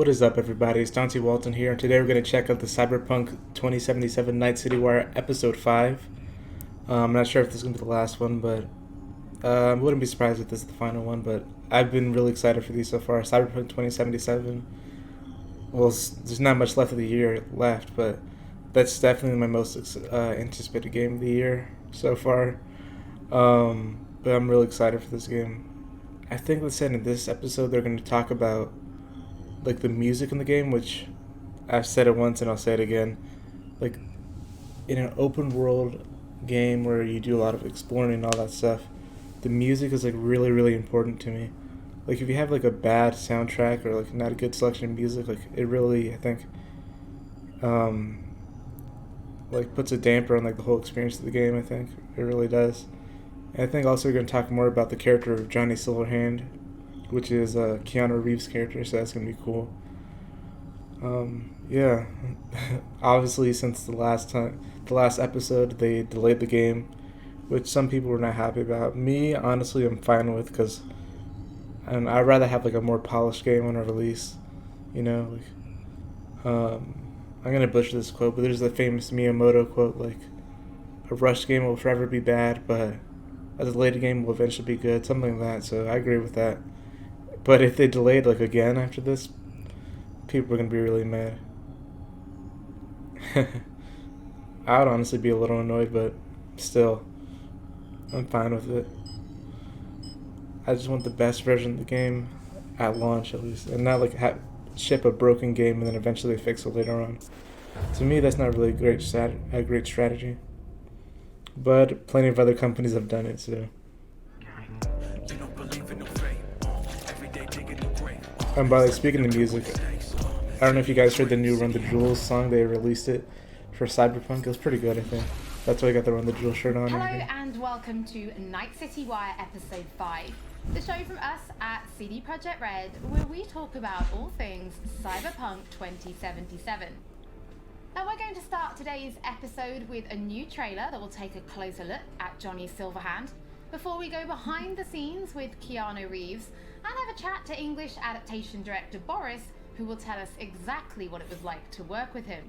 What is up, everybody? It's Dante Walton here, and today we're going to check out the Cyberpunk 2077 Night City Wire Episode 5. I'm not sure if this is going to be the last one, but I wouldn't be surprised if this is the final one, but I've been really excited for these so far. Cyberpunk 2077, well, there's not much left of the year left, but that's definitely my most anticipated game of the year so far. But I'm really excited for this game. I think they said in this episode they're going to talk about like the music in the game, which I've said it once and I'll say it again. Like in an open world game where you do a lot of exploring and all that stuff, the music is like really, really important to me. Like if you have like a bad soundtrack or like not a good selection of music, like it really, I think, like puts a damper on like the whole experience of the game. I think it really does. And I think also we're going to talk more about the character of Johnny Silverhand, which is Keanu Reeves' character, so that's going to be cool. Yeah. Obviously, since the last episode, they delayed the game, which some people were not happy about. Me, honestly, I'm fine with, because I'd rather have like a more polished game on a release, you know? Like, I'm going to butcher this quote, but there's the famous Miyamoto quote, like, a rushed game will forever be bad, but a delayed game will eventually be good, something like that, so I agree with that. But if they delayed, like, again after this, people are going to be really mad. I would honestly be a little annoyed, but still, I'm fine with it. I just want the best version of the game at launch, at least, and not, like, ship a broken game and then eventually fix it later on. To me, that's not really a great strategy. But plenty of other companies have done it, so... And by the way, speaking of music, I don't know if you guys heard the new Run the Jewels song. They released it for Cyberpunk. It was pretty good, I think. That's why I got the Run the Jewels shirt on. Hello and welcome to Night City Wire Episode 5, the show from us at CD Projekt Red, where we talk about all things Cyberpunk 2077. Now we're going to start today's episode with a new trailer that will take a closer look at Johnny Silverhand, before we go behind the scenes with Keanu Reeves and have a chat to English adaptation director Boris, who will tell us exactly what it was like to work with him.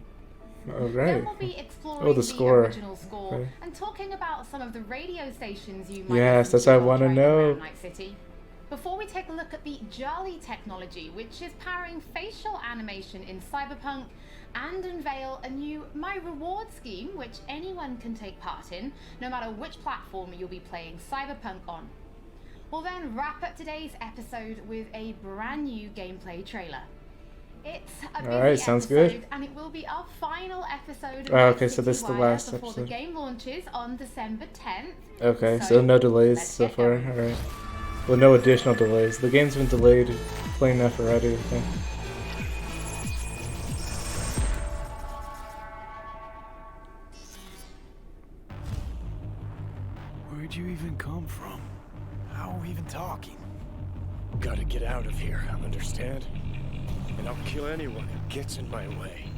All right. Then we'll be exploring the original score okay. and talking about some of the radio stations you might that's what I want to know. Night City. Before we take a look at the Jolly technology, which is powering facial animation in Cyberpunk, and unveil a new My Reward scheme, which anyone can take part in, no matter which platform you'll be playing Cyberpunk on. We'll then wrap up today's episode with a brand new gameplay trailer. It's a busy sounds episode, good. And it will be our final episode of okay, so this is the last before episode. The game launches on December 10th. Okay, so no delays so far. Alright. Well, no additional delays. The game's been delayed plain enough already, I think. Where'd you even come from? How are we even talking? Gotta get out of here, understand? And I'll kill anyone who gets in my way.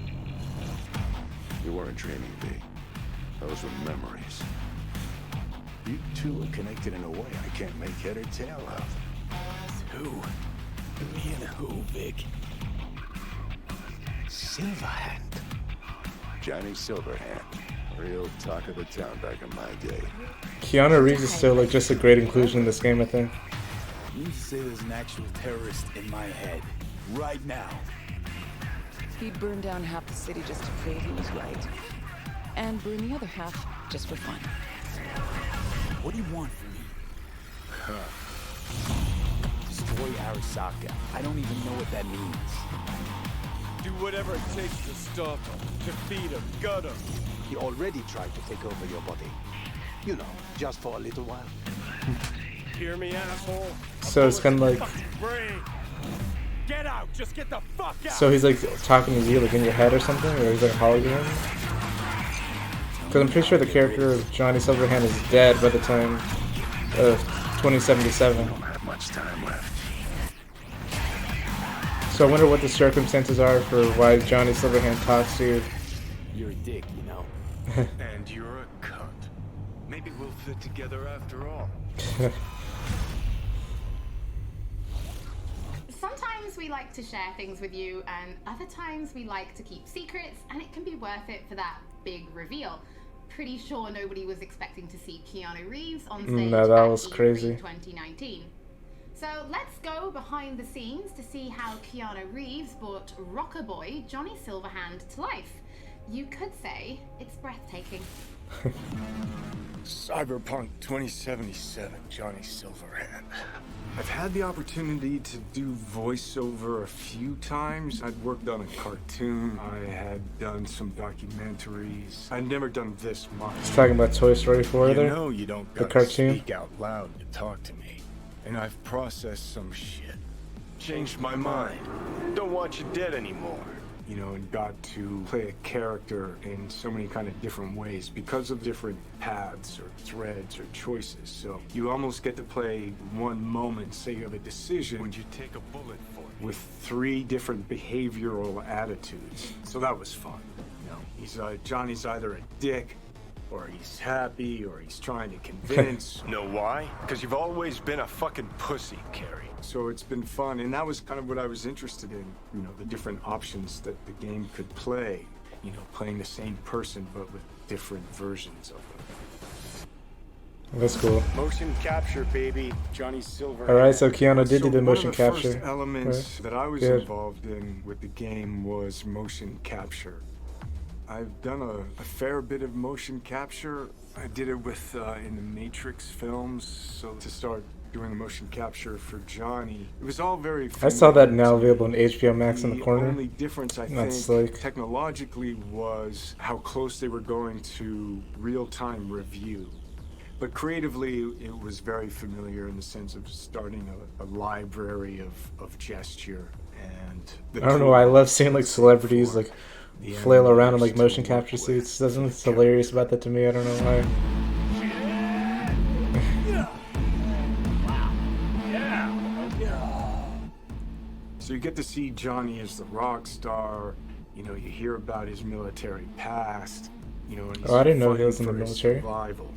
You weren't dreaming, V. Those were memories. You two are connected in a way I can't make head or tail of. Who? Me and who, Vic? Silverhand. Johnny Silverhand. Real talk of the town back in my day. Keanu Reeves is still like just a great inclusion in this game, I think. You say there's an actual terrorist in my head, right now. He'd burn down half the city just to prove he was right. And burn the other half just for fun. What do you want from me? Destroy Arasaka. I don't even know what that means. Do whatever it takes to stop him, defeat him, gut him. He already tried to take over your body. You know, just for a little while. Hear me, asshole? So it's kind of like... Get out! Just get the fuck out! So he's like talking to you like in your head or something? Or he's like a hologram? Because I'm pretty sure the character of Johnny Silverhand is dead by the time of 2077. I don't have much time left. So I wonder what the circumstances are for why Johnny Silverhand talks to you. You're a dick, you know. And you're a cunt. Maybe we'll fit together after all. Sometimes Sometimes we like to share things with you, and other times we like to keep secrets, and it can be worth it for that big reveal. Pretty sure nobody was expecting to see Keanu Reeves on stage No, that at was E3 crazy. 2019. So let's go behind the scenes to see how Keanu Reeves brought rocker boy Johnny Silverhand to life. You could say it's breathtaking. Cyberpunk 2077, Johnny Silverhand. I've had the opportunity to do voiceover a few times. I'd worked on a cartoon. I had done some documentaries. I'd never done this much. He's talking about Toy Story 4 You there. know you don't The gotta cartoon. speak out loud to talk to me. And I've processed some shit. Changed my mind. Don't want you dead anymore. You know, and got to play a character in so many kind of different ways because of different paths or threads or choices. So you almost get to play one moment, say you have a decision. Would you take a bullet for me? With 3 different behavioral attitudes. So that was fun. You know, Johnny's either a dick, or he's happy, or he's trying to convince. Know why? Because you've always been a fucking pussy, Carrie. So it's been fun, and that was kind of what I was interested in. You know, the different options that the game could play. You know, playing the same person, but with different versions of them. That's cool. Motion capture, baby. Johnny Silverhand. Alright, so Keanu did do the one motion of the capture. first elements that I was Good. involved in with the game was motion capture. I've done a fair bit of motion capture. I did it with in the Matrix films. So to start doing the motion capture for Johnny, it was all very I saw that familiar now to me. available on HBO Max in the corner. The only difference, I That's think, like- technologically was how close they were going to real-time review. But creatively, it was very familiar in the sense of starting a library of gesture and. I don't know why I love seeing like celebrities like the flail around in like animators to motion work capture with. suits. Doesn't it's hilarious about that to me? I don't know why. So you get to see Johnny as the rock star. You know, you hear about his military past. You know, and he's Oh, I didn't know he fighting was in the for his military. survival.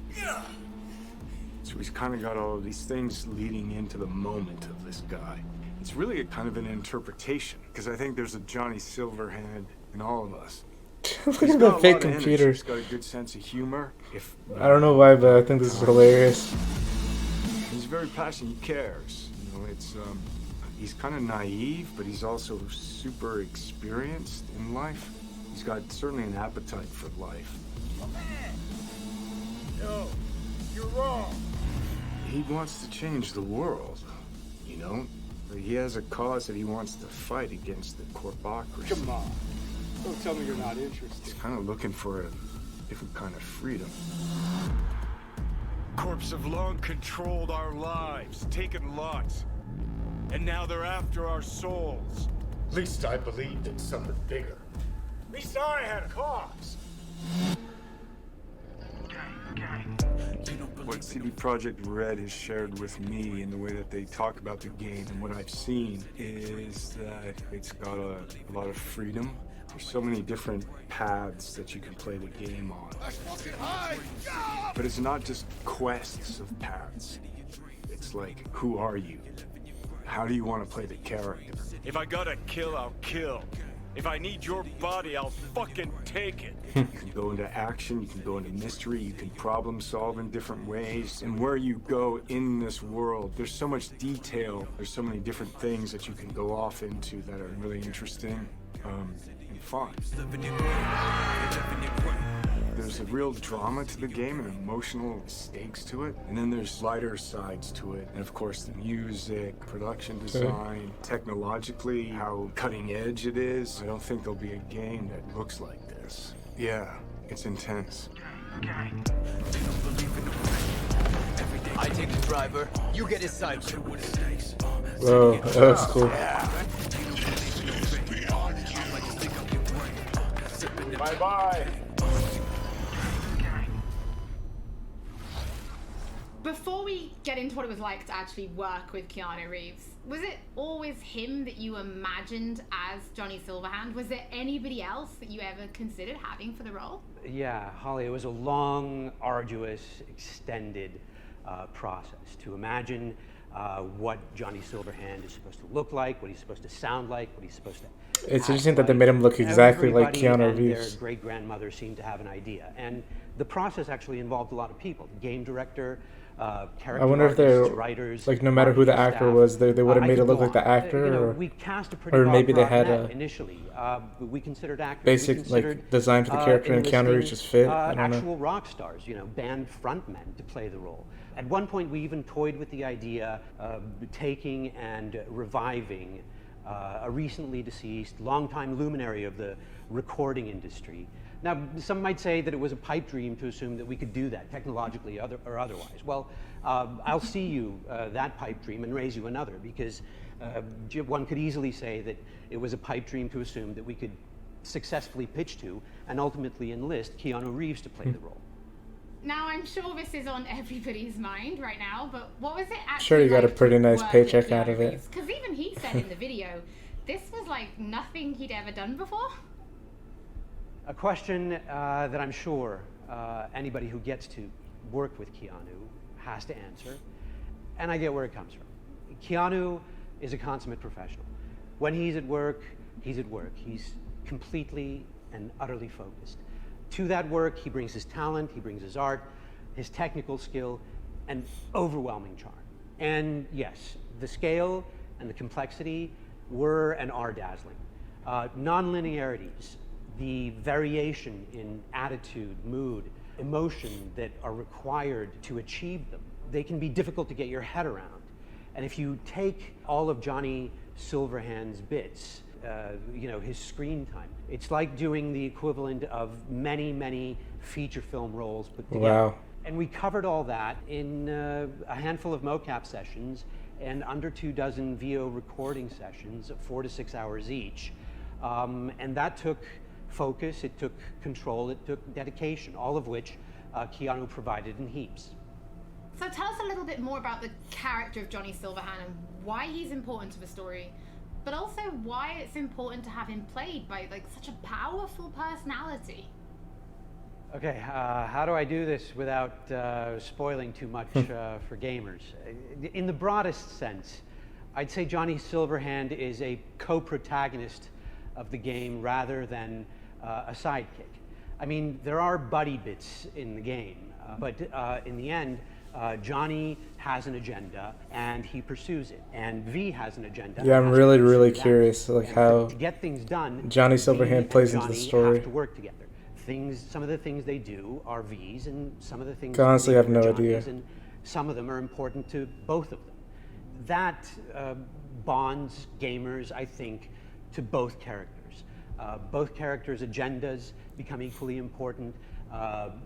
So he's kind of got all of these things leading into the moment of this guy. It's really a kind of an interpretation, because I think there's a Johnny Silverhand in all of us. Look He's at got the a fake lot of energy. computer. He's got a good sense of humor. I don't know why, but I think this is hilarious. He's very passionate. He cares. You know, it's he's kind of naive, but he's also super experienced in life. He's got certainly an appetite for life. No, you're wrong. He wants to change the world, you know? He has a cause that he wants to fight against the corpocracy. Come on. Don't tell me you're not interested. He's kind of looking for a different kind of freedom. Corps have long controlled our lives, taken lots. And now they're after our souls. At least I believed in something bigger. At least I had a cause. What CD Projekt Red has shared with me in the way that they talk about the game and what I've seen is that it's got a lot of freedom. There's so many different paths that you can play the game on. But it's not just quests of paths. It's like, who are you? How do you want to play the character? If I gotta kill, I'll kill. If I need your body, I'll fucking take it. You can go into action, you can go into mystery, you can problem solve in different ways. And where you go in this world, there's so much detail, there's so many different things that you can go off into that are really interesting and fun. There's a real drama to the game and emotional stakes to it. And then there's lighter sides to it. And of course, the music, production design, technologically, how cutting edge it is. I don't think there'll be a game that looks like this. Yeah, it's intense. I take the driver, you get his side. Whoa, that was cool. Bye-bye. Before we get into what it was like to actually work with Keanu Reeves, was it always him that you imagined as Johnny Silverhand? Was there anybody else that you ever considered having for the role? Yeah, Holly, it was a long, arduous, extended process to imagine what Johnny Silverhand is supposed to look like, what he's supposed to sound like, what he's supposed to It's act interesting that they like. made him look exactly like Everybody Keanu and Reeves. their great-grandmother seemed to have an idea. And the process actually involved a lot of people. The game director, character I wonder if they're artists, writers, like, no matter who the marketing actor staff. was, they would have I made it could look go like the on. actor, You know, or we cast a pretty or maybe they broad had net a initially. We considered actors. basic, we considered, like, design for the character, and Keanu enlisting, Reeves just fit. I don't know. actual rock stars, you know, band frontmen to play the role. At one point, we even toyed with the idea of taking and reviving a recently deceased, longtime luminary of the recording industry. Now, some might say that it was a pipe dream to assume that we could do that technologically or otherwise. Well, I'll see you that pipe dream and raise you another, because one could easily say that it was a pipe dream to assume that we could successfully pitch to and ultimately enlist Keanu Reeves to play the role. Now, I'm sure this is on everybody's mind right now, but what was it actually Sure, you got a like pretty to nice work paycheck with out Keanu of it. Reeves? Because even he said in the video, this was like nothing he'd ever done before. A question that I'm sure anybody who gets to work with Keanu has to answer, and I get where it comes from. Keanu is a consummate professional. When he's at work, he's at work. He's completely and utterly focused. To that work, he brings his talent, he brings his art, his technical skill, and overwhelming charm. And yes, the scale and the complexity were and are dazzling. Non-linearities, the variation in attitude, mood, emotion that are required to achieve them, they can be difficult to get your head around. And if you take all of Johnny Silverhand's bits, you know, his screen time, it's like doing the equivalent of many, many feature film roles put together. Wow. And we covered all that in a handful of mocap sessions and under 24 VO recording sessions of 4 to 6 hours each. And that took focus, it took control, it took dedication, all of which Keanu provided in heaps. So tell us a little bit more about the character of Johnny Silverhand and why he's important to the story, but also why it's important to have him played by like such a powerful personality. Okay, how do I do this without spoiling too much for gamers? In the broadest sense, I'd say Johnny Silverhand is a co-protagonist of the game rather than a sidekick. I mean, there are buddy bits in the game, but in the end, Johnny has an agenda and he pursues it, and V has an agenda. Yeah, I'm and has to really, pursue really that. curious, like, And how to get things done, Johnny V Silverhand and plays into the Johnny story. have to work together. Some of the things they do are V's, and some of the things Honestly, they I have do no are idea. Johnny's, and some of them are important to both of them. That bonds gamers, I think, to both characters. Both characters' agendas become equally important.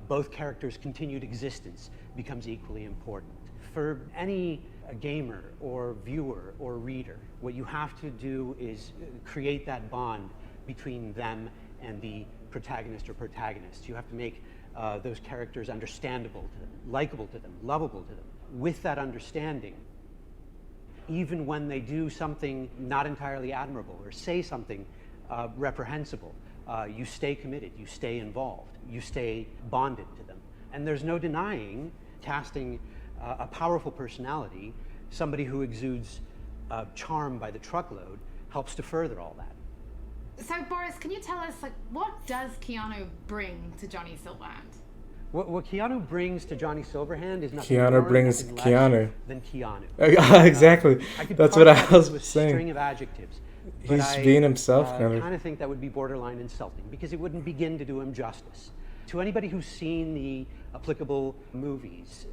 Both characters' continued existence becomes equally important. For any gamer or viewer or reader, what you have to do is create that bond between them and the protagonist or protagonists. You have to make those characters understandable to them, likable to them, lovable to them. With that understanding, even when they do something not entirely admirable or say something reprehensible, you stay committed, you stay involved, you stay bonded to them. And there's no denying casting a powerful personality, somebody who exudes charm by the truckload, helps to further all that. So Boris, can you tell us, like, what does Keanu bring to Johnny Silverhand? What Keanu brings to Johnny Silverhand is nothing Keanu more, brings nothing less Keanu. than Keanu. Exactly. I could That's parse what I that was into a saying. string of adjectives. But He's I, being himself, kind of. kind of think that would be borderline insulting, because it wouldn't begin to do him justice. To anybody who's seen the applicable movies,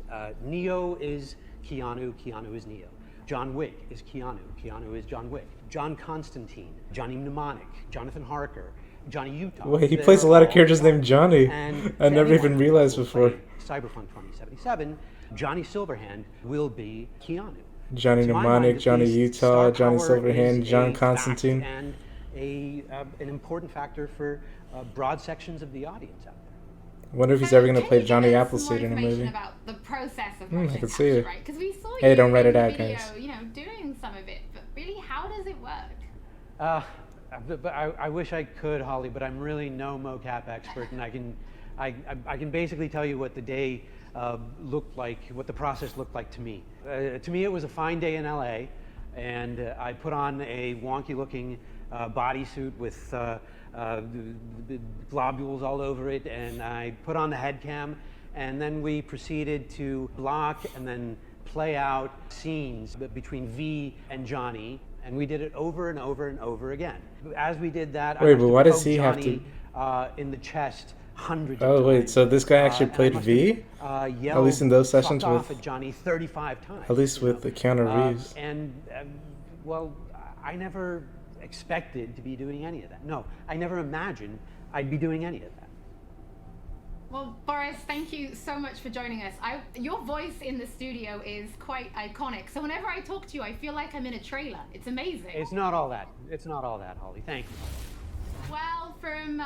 Neo is Keanu, Keanu is Neo. John Wick is Keanu, Keanu is John Wick. John Constantine, Johnny Mnemonic, Jonathan Harker, Johnny Utah. Wait, he They're plays a lot of all characters named Johnny. And I to never anyone even realized who before. played Cyberpunk 2077, Johnny Silverhand will be Keanu. Johnny To my Mnemonic, mind, at Johnny least, Utah, star Johnny power Silverhand, is John a Constantine. fact and an important factor for broad sections of the audience out there. Wonder if he's ever gonna Can play you Johnny give us Appleseed more in a information movie. about the process of I motion can see capture, it. right? Because we saw Hey, you don't write in it the out, video, guys. you know, doing some of it, but really, how does it work? But I wish I could, Holly, but I'm really no mocap expert, and I can I can basically tell you what the day looked like, what the process looked like to me. To me, it was a fine day in LA, and I put on a wonky-looking bodysuit with globules all over it, and I put on the head cam, and then we proceeded to block and then play out scenes between V and Johnny, and we did it over and over and over again. As we did that, Wait, I must but why does poked he have Johnny, in the chest hundreds of Oh times. wait, so this guy actually And I played must V? have, At least in those yelled, sessions "Fuck off" with- at Johnny 35 times. At least you with know? the Keanu Reeves. Well, I never expected to be doing any of that. No, I never imagined I'd be doing any of that. Well, Boris, thank you so much for joining us. Your voice in the studio is quite iconic. So whenever I talk to you, I feel like I'm in a trailer. It's amazing. It's not all that. It's not all that, Holly. Thank you. Well, from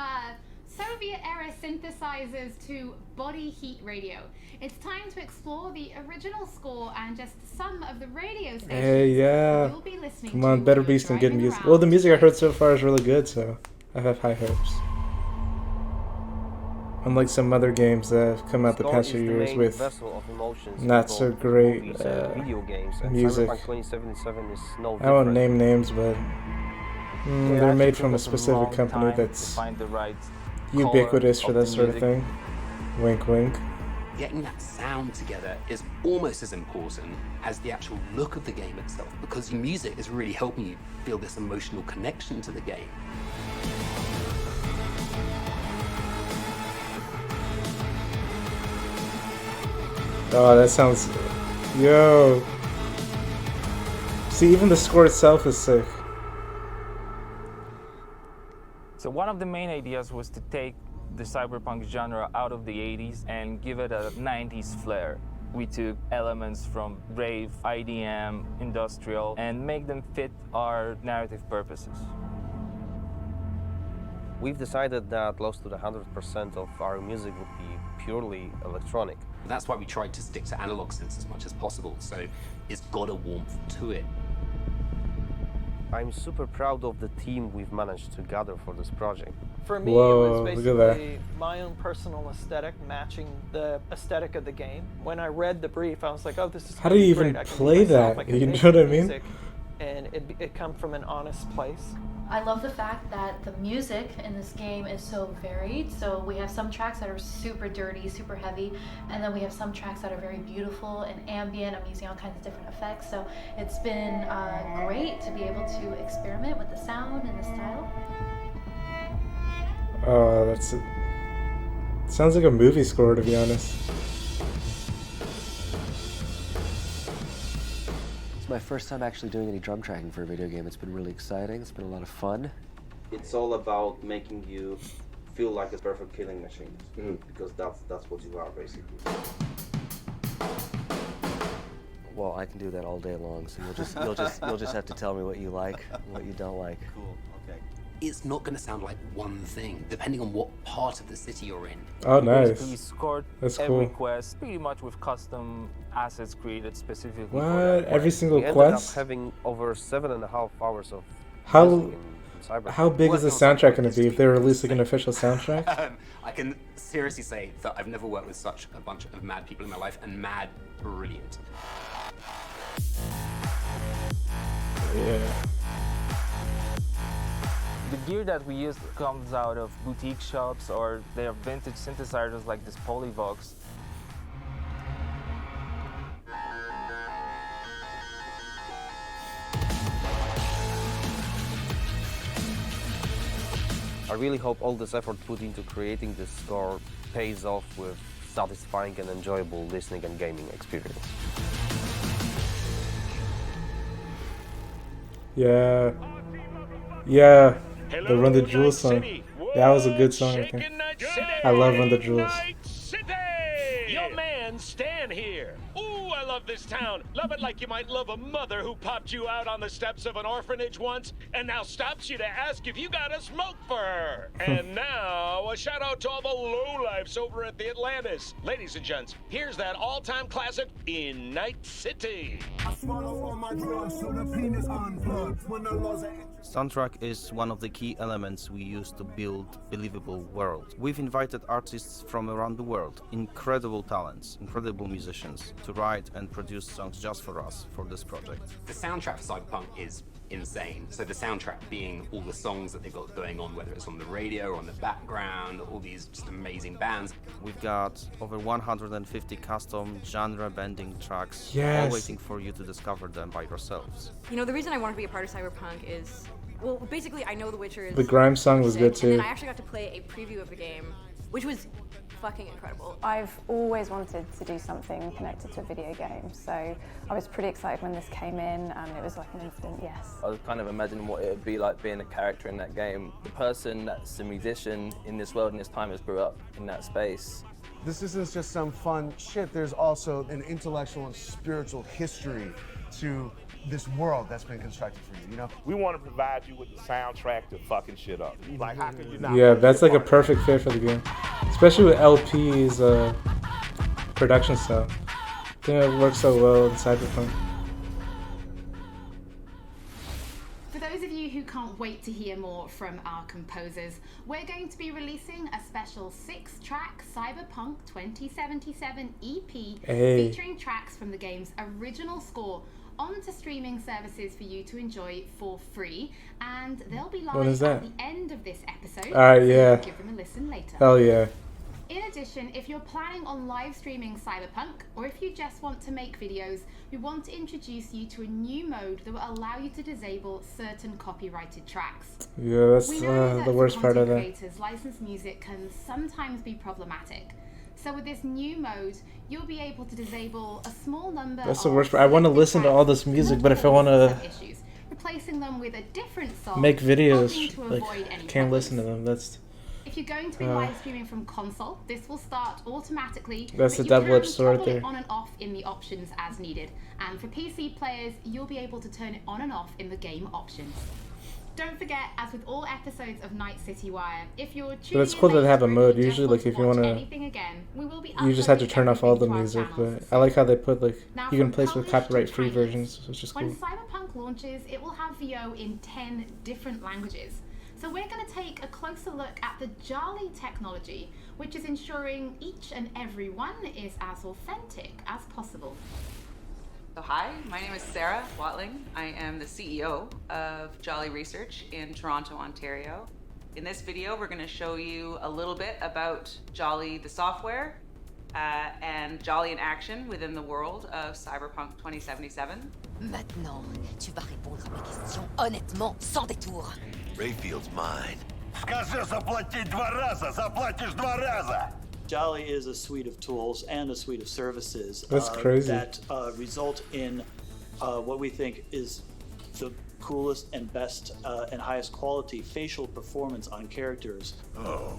Soviet-era synthesizers to body heat radio, it's time to explore the original score and just some of the radio stations Hey, yeah. you'll be listening Come to on, better when be you're some good driving music. Well, the around. music I heard so far is really good, so I have high hopes. Unlike some other games that have come out the past few years with not so great video games, and music. Cyberpunk 2077 is no I won't different. name names, but Yeah, they're it made actually from a took us specific long company time to that's find the right ubiquitous for color that of the sort of music. thing. Wink, wink. Getting that sound together is almost as important as the actual look of the game itself, because the music is really helping you feel this emotional connection to the game. Oh, that sounds... Yo! See, even the score itself is sick. So one of the main ideas was to take the cyberpunk genre out of the 80s and give it a 90s flair. We took elements from rave, IDM, industrial, and make them fit our narrative purposes. We've decided that close to 100% of our music would be purely electronic. That's why we tried to stick to analog synths as much as possible, so it's got a warmth to it. I'm super proud of the team we've managed to gather for this project. For me, Whoa, it was look at that. basically my own personal aesthetic matching the aesthetic of the game. When I read the brief, I was like, oh, this is How do you even play that? You know what I mean? Music, and it come from an honest place. I love the fact that the music in this game is so varied. So we have some tracks that are super dirty, super heavy, and then we have some tracks that are very beautiful and ambient. I'm using all kinds of different effects. So it's been great to be able to experiment with the sound and the style. Oh, that's... Sounds like a movie score, to be honest. It's my first time actually doing any drum tracking for a video game. It's been really exciting. It's been a lot of fun. It's all about making you feel like a perfect killing machine, because that's what you are basically. Well, I can do that all day long. So you'll just have to tell me what you like, and what you don't like. Cool. Okay. It's not going to sound like one thing, depending on what part of the city you're in. Oh, nice. Basically scored That's every cool. quest pretty much with custom assets created specifically for What? that Every quest. single we ended quest? up having over 7.5 hours of How music in Cyberpunk. how big is the soundtrack going to be if they release like an official soundtrack? I can seriously say that I've never worked with such a bunch of mad people in my life, and mad brilliant. Yeah. The gear that we use comes out of boutique shops, or they're vintage synthesizers like this Polyvox. I really hope all this effort put into creating this score pays off with satisfying and enjoyable listening and gaming experience. Yeah. Yeah. The Run the Jewels song. That was a good song, I think. I love Run the Jewels. Yo, man, stand here. Ooh, I love this town. Love it like you might love a mother who popped you out on the steps of an orphanage once and now stops you to ask if you got a smoke for her. And now, a shout out to all the lowlifes over at the Atlantis. Ladies and gents, here's that all-time classic in Night City. I swallow all my drugs so the penis unplugged when the laws are Soundtrack is one of the key elements we use to build believable world. We've invited artists from around the world, incredible talents, incredible musicians, to write and produce songs just for us for this project. The soundtrack for Cyberpunk is insane. So the soundtrack being all the songs that they've got going on, whether it's on the radio or on the background, all these just amazing bands. We've got over 150 custom genre-bending tracks, Yes. all waiting for you to discover them by yourselves. You know, the reason I want to be a part of Cyberpunk is, well, basically I know The Witcher is... The Grime song was good sick, too. And then I actually got to play a preview of the game, which was fucking incredible. I've always wanted to do something connected to a video game, so I was pretty excited when this came in, and it was like an instant yes. I was kind of imagining what it would be like being a character in that game. The person that's a musician in this world and this time has grew up in that space. This isn't just some fun shit, there's also an intellectual and spiritual history to this world that's been constructed for you, you know? We want to provide you with the soundtrack to fucking shit up. Like, how can you not? Yeah, that's like a perfect fit for the game, especially with LP's production style. I think it works so well in Cyberpunk. For those of you who can't wait to hear more from our composers, we're going to be releasing a special 6-track Cyberpunk 2077 EP featuring tracks from the game's original score onto streaming services for you to enjoy for free, and they'll be What is live that? at the end of this episode. Alright, so yeah. give them a listen later. Hell yeah. In addition, if you're planning on live streaming Cyberpunk, or if you just want to make videos, we want to introduce you to a new mode that will allow you to disable certain copyrighted tracks. Yeah, that's We know that the worst for part of content that. creators, licensed music can sometimes be problematic. So with this new mode, you'll be able to disable a small number That's the of worst part. I want to listen to all this music, but if I want to issues, replacing them with a different song, make helping videos, to like, avoid any can't problems. listen to them. That's If you're going to be live streaming from console, this will start automatically. That's but the you double-edged can sword toggle it there. on and off in the options as needed. And for PC players, you'll be able to turn it on and off in the game options. Don't forget, as with all episodes of Night City Wire, if you're But it's cool that they have a mode. Usually, like if you want to, anything again, we will be you just have to uploading turn off all the everything to our music. channels. But I like how they put like Now, you can from place with published to copyright-free timeless, versions, which is When cool. Cyberpunk launches, it will have VO in 10 different languages. So we're going to take a closer look at the Jolly technology, which is ensuring each and every one is as authentic as possible. So hi, my name is Sarah Watling. I am the CEO of Jolly Research in Toronto, Ontario. In this video, we're going to show you a little bit about Jolly the software and Jolly in action within the world of Cyberpunk 2077. Maintenant, tu vas répondre à mes questions honnêtement, sans détour. Rayfield's mine. Скажи заплатить 2 раза, заплатишь 2 раза. Jolly is a suite of tools and a suite of services That's crazy. that result in what we think is the coolest and best and highest quality facial performance on characters. Oh.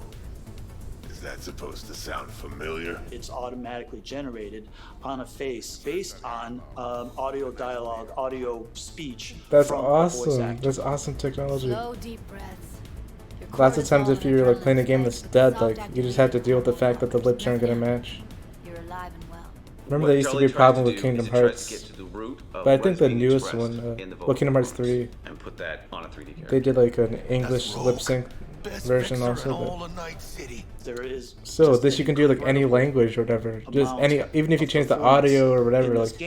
Is that supposed to sound familiar? It's automatically generated on a face based on audio dialogue, audio speech. That's from a voice awesome. actor. That's awesome technology. Slow, deep breaths. Lots of times, if you're like playing a game that's dead, like you just have to deal with the fact that the lips aren't gonna match. You're alive and well. Remember, What there used to be a Jolly problem tries with to do Kingdom is it tries Hearts, to get to the root of but I what think is the being newest expressed one, in the well, Kingdom Hearts 3, and put that on a 3D character. they did like an English lip sync version also. But There is still, this you can do like any language or whatever. Just any, even if you change the audio or whatever, like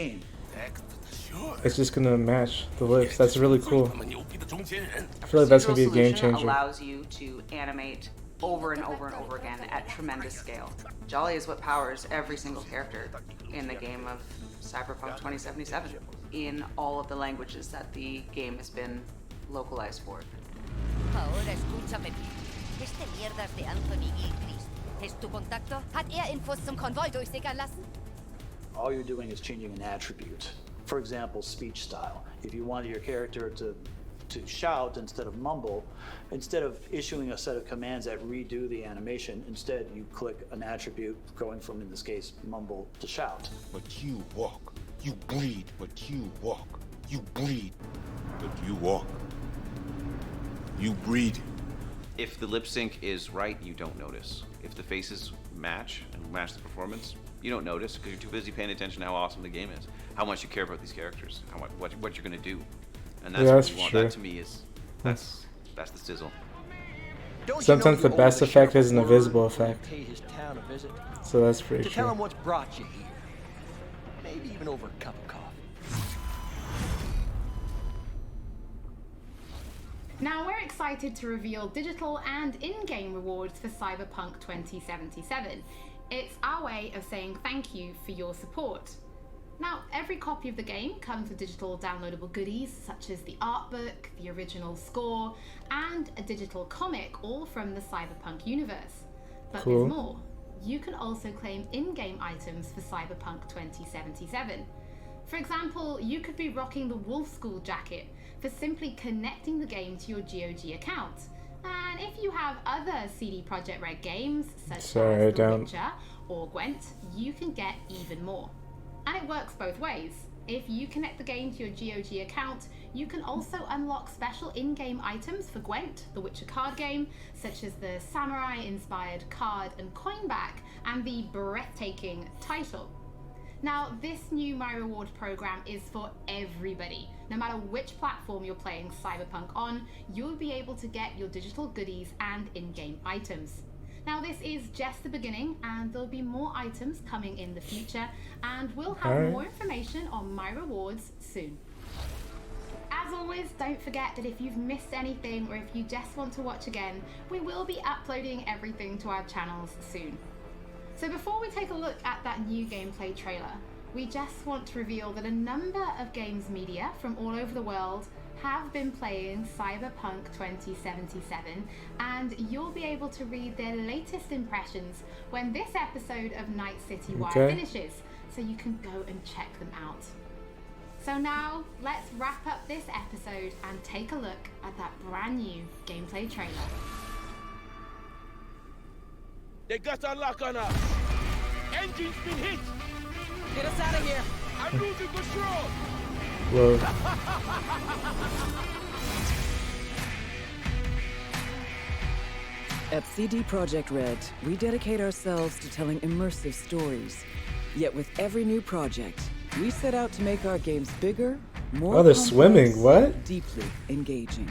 it's just gonna match the lips. That's really cool. I feel like that's gonna be a game Solution changer. allows you to animate over and over and over again at tremendous scale. Jolly is what powers every single character in the game of Cyberpunk 2077 in all of the languages that the game has been localized for. Ahora escúchame. Este mierdas de Anthony Gilchrist. ¿Es tu contacto? Hat Infos zum Konvoi durchsickern lassen? All you're doing is changing an attribute. For example, speech style. If you wanted your character to shout instead of mumble, instead of issuing a set of commands that redo the animation, instead you click an attribute going from, in this case, mumble to shout. But you walk. You bleed, but you walk. You bleed, but you walk. You breed. If the lip sync is right, you don't notice. If the faces match and match the performance, you don't notice because you're too busy paying attention to how awesome the game is, how much you care about these characters, how much, what you're gonna do, and that's Yeah, what that's you want. true. That to me is That's the sizzle. Sometimes the best effect is an invisible effect. Pay his town a visit. So that's pretty To tell true. him what's brought you here. Maybe even over a cup of coffee. Now we're excited to reveal digital and in-game rewards for Cyberpunk 2077. It's our way of saying thank you for your support. Now, every copy of the game comes with digital downloadable goodies such as the art book, the original score, and a digital comic, all from the Cyberpunk universe. But Cool. there's more. You can also claim in-game items for Cyberpunk 2077. For example, you could be rocking the Wolf School jacket for simply connecting the game to your GOG account. And if you have other CD Projekt Red games, such Sorry, I as The don't. Witcher or Gwent, you can get even more. And it works both ways. If you connect the game to your GOG account, you can also unlock special in-game items for Gwent, the Witcher card game, such as the samurai-inspired card and coin back, and the breathtaking title. Now, this new My Reward program is for everybody. No matter which platform you're playing Cyberpunk on, you'll be able to get your digital goodies and in-game items. Now, this is just the beginning, and there'll be more items coming in the future, and we'll have Alright. more information on My Rewards soon. As always, don't forget that if you've missed anything or if you just want to watch again, we will be uploading everything to our channels soon. So before we take a look at that new gameplay trailer, we just want to reveal that a number of games media from all over the world have been playing Cyberpunk 2077, and you'll be able to read their latest impressions when this episode of Night City Wire Okay. finishes, so you can go and check them out. So now, let's wrap up this episode and take a look at that brand new gameplay trailer. They got a lock on us. Engine's been hit. Get us out of here. I'm losing control. Whoa. At CD Projekt Red, we dedicate ourselves to telling immersive stories. Yet with every new project, we set out to make our games bigger, more Oh, they're complex, swimming. What? deeply engaging.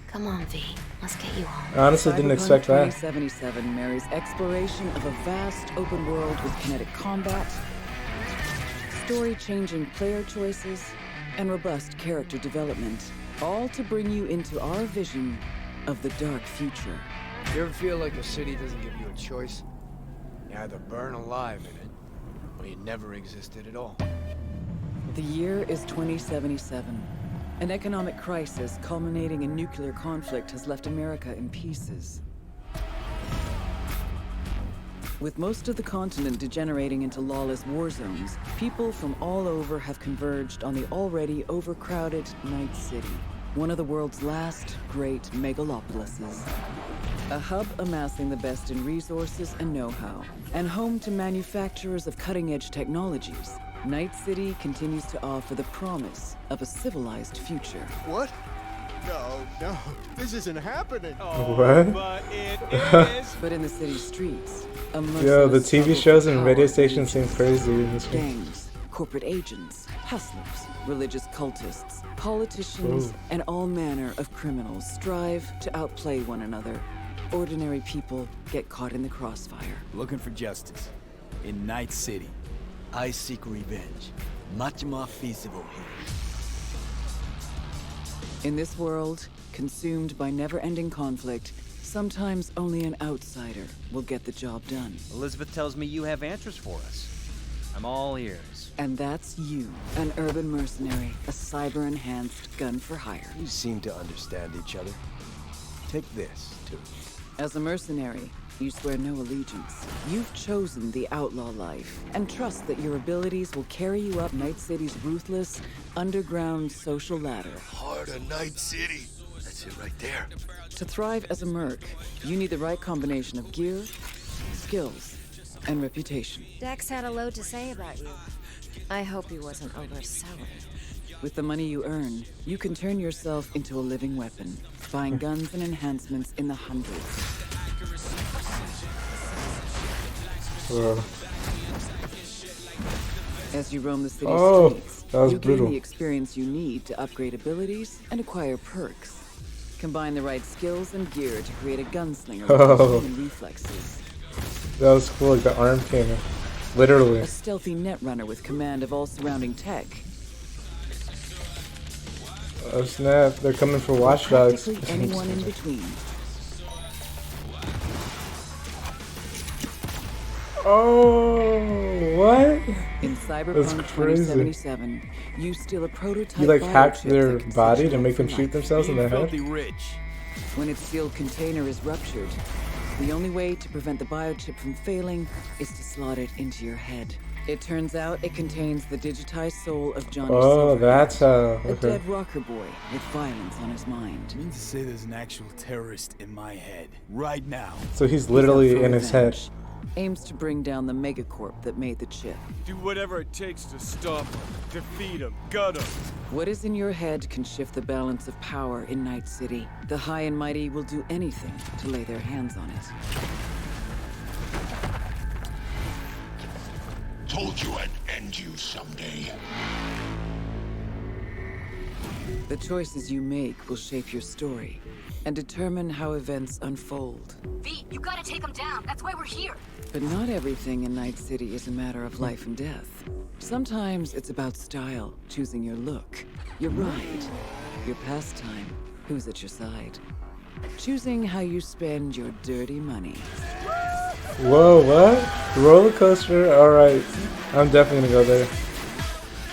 Come on, V. Let's get you home. I honestly didn't Cyberpunk expect that. 2077 marries exploration of a vast open world with kinetic combat, story-changing player choices, and robust character development, all to bring you into our vision of the dark future. You ever feel like a city doesn't give you a choice? You either burn alive in it, or you never existed at all. The year is 2077. An economic crisis culminating in nuclear conflict has left America in pieces. With most of the continent degenerating into lawless war zones, people from all over have converged on the already overcrowded Night City, one of the world's last great megalopolises. A hub amassing the best in resources and know-how, and home to manufacturers of cutting-edge technologies, Night City continues to offer the promise of a civilized future. What? No, this isn't happening. What? But it is. But in the city streets, a Yo, the merciless TV struggle shows for and power radio stations seem crazy in this one. gangs, corporate agents, hustlers, religious cultists, politicians, Ooh. and all manner of criminals strive to outplay one another. Ordinary people get caught in the crossfire. Looking for justice. In Night City, I seek revenge. Much more feasible here. In this world, consumed by never-ending conflict, sometimes only an outsider will get the job done. Elizabeth tells me you have answers for us. I'm all ears. And that's you, an urban mercenary, a cyber-enhanced gun for hire. You seem to understand each other. Take this, too. As a mercenary, you swear no allegiance. You've chosen the outlaw life and trust that your abilities will carry you up Night City's ruthless, underground social ladder. Heart of Night City. That's it right there. To thrive as a merc, you need the right combination of gear, skills, and reputation. Dex had a load to say about you. I hope he wasn't overselling. With the money you earn, you can turn yourself into a living weapon, buying guns and enhancements in the hundreds. Whoa. As you roam the city's Oh, streets, that was you brutal. gain the experience you need to upgrade abilities and acquire perks. Combine the right skills and gear to create a gunslinger Oh. with human reflexes. That was cool, like the arm came in. Literally. A stealthy netrunner with command of all surrounding tech. Oh snap, they're coming for Watch Dogs. Practically anyone in between. Oh, what? In That's Cyberpunk crazy. 2077, you steal a prototype. You like hack biochip their that can body set you to up make for them shoot life. themselves in the head? rich. When its sealed container is ruptured, the only way to prevent the biochip from failing is to slot it into your head. It turns out it contains the digitized soul of Johnny Oh, Silverhand, that's how. a Okay. dead rocker boy with violence on his mind. You mean to say there's an actual terrorist in my head right now? So he's literally in his head. Aims to bring down the megacorp that made the chip. Do whatever it takes to stop him, defeat him, gut him. What is in your head can shift the balance of power in Night City. The high and mighty will do anything to lay their hands on it. Told you I'd end you someday. The choices you make will shape your story and determine how events unfold. V, you gotta take him down. That's why we're here. But not everything in Night City is a matter of life and death. Sometimes it's about style, choosing your look, your ride, your pastime, who's at your side. Choosing how you spend your dirty money. Whoa, what? Roller coaster? Alright. I'm definitely gonna go there.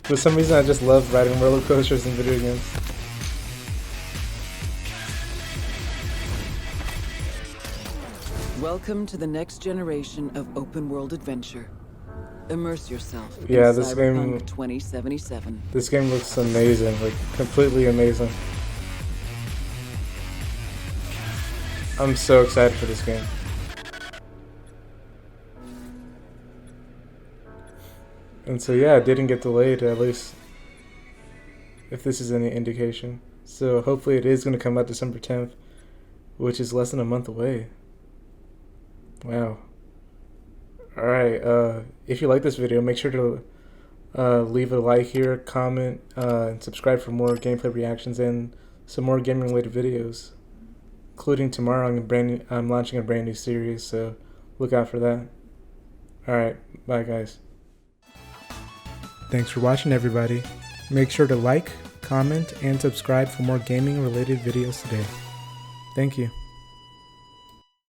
For some reason, I just love riding roller coasters in video games. Welcome to the next generation of open world adventure. Immerse yourself Yeah, in this Cyberpunk game. 2077. This game looks amazing, like completely amazing. I'm so excited for this game. And so yeah, it didn't get delayed, at least if this is any indication. So hopefully it is going to come out December 10th, which is less than a month away. Wow. Alright, if you like this video, make sure to leave a like here, comment, and subscribe for more gameplay reactions and some more gaming related videos. Including tomorrow, I'm launching a brand new series, so look out for that. Alright, bye guys. Thanks for watching, everybody. Make sure to like, comment, and subscribe for more gaming related videos today. Thank you.